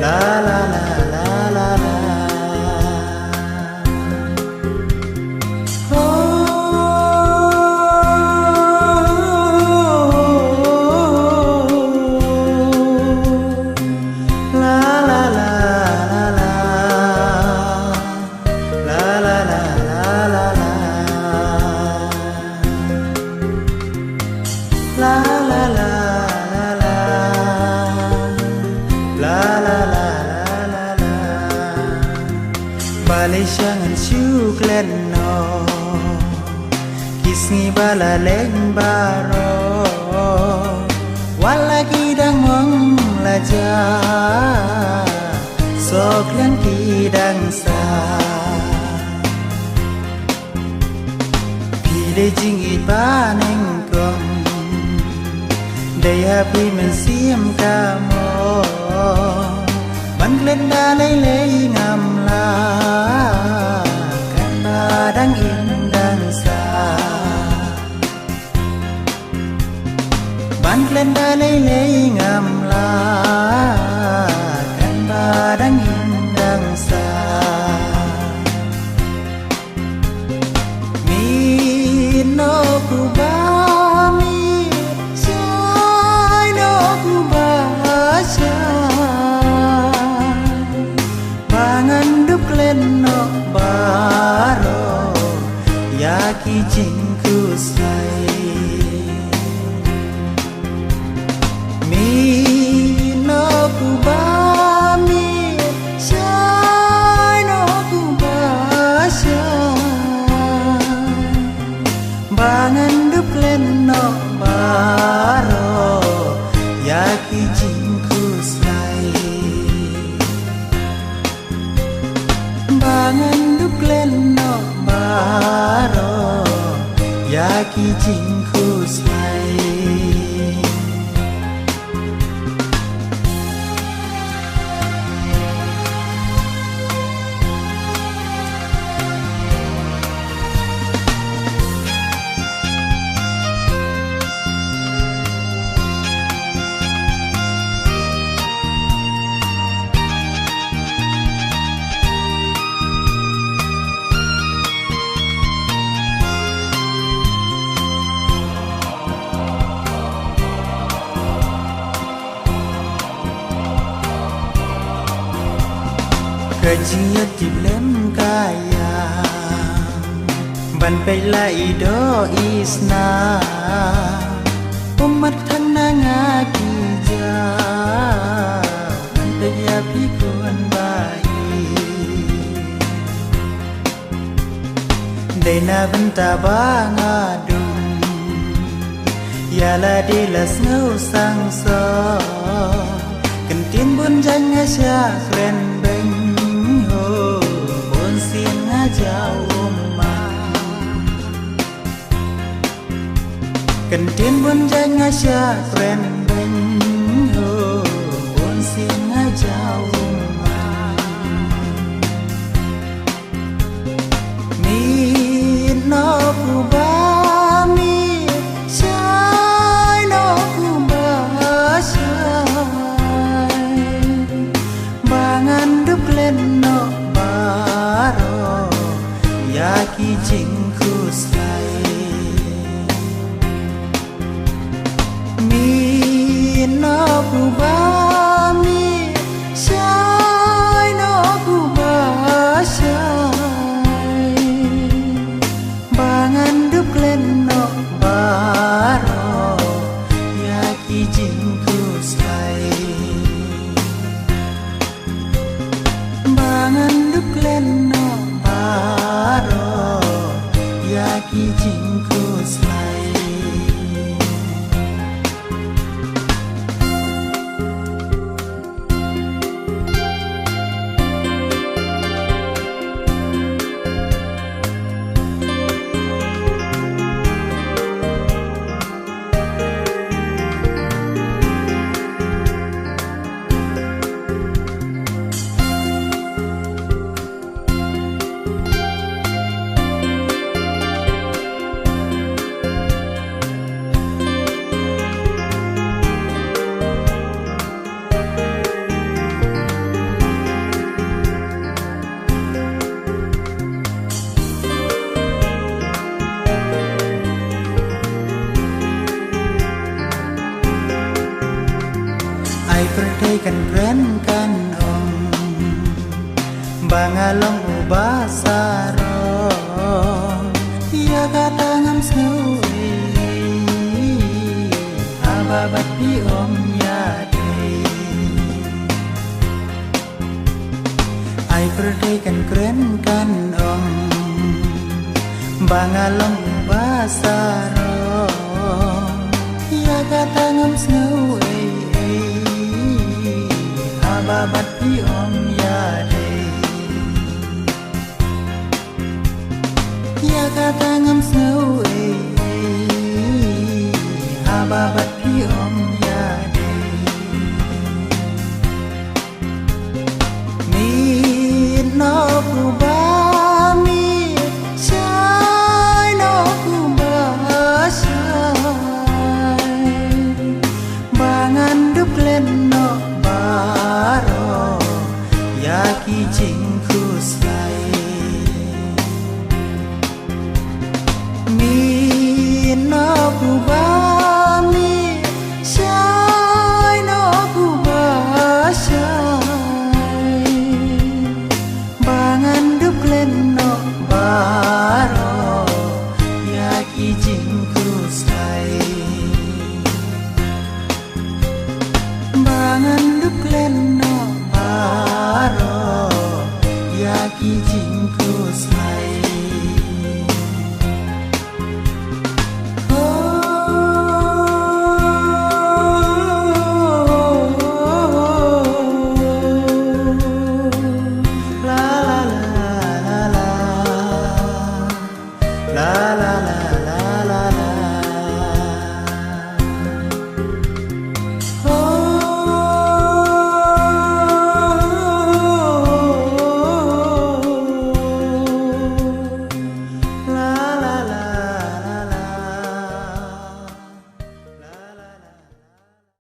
la la la la la la Jangan syuklen no Kisni bala leng baro Walagi dang mong laja Soklen kidang sa Pide jingit baneng kong Daya pi men siam kamo Ban lên đa lấy ngầm la Kan ba đang im đang xa Ban lên đa lấy ngầm la Kan ba đang im đang xa Mi no ku ba mi Sai no ku ba sai no baro yaki jingku sai mi no ku ba mi sai no ku ba sai bangan dup len no baro yaki jingku sai Bangan đúc lên nó baro Yaki jingku sai Kajia tiblem kaya Ban pelai do isna Umat thana ngaki ja Ban peya pikun bayi Dena benta bangadum Yala dilas ngau sang so Kentin bun jang asya kren beng Jauh Kentin bun jang asya kren beng ho bun singa jauh mi no ku ba mi sai no ku ba sai bangan dup len no baro Yaki jingku sai Mi no ku ba mi Sai no ku ba sai Bangan dup len no baro Yaki jingku sai Bangan dup len no baro Yaki jingku sai kan keren kan om bangalong ubasaro ya kata ngam sewi ababat pi om ya dei ai perde kan keren kan om bangalong ubasaro ya kata ngam sewi ababat pi om ya dei ya kata ngam sewi ababat pi om ya dei mi no ku ba mi chai no ku ba chai bangan dup len no baro ya ki jing ku sai mi no ku ba mi chai no ku ba chai bangan dup len no baro ya ki jing ku sai bangan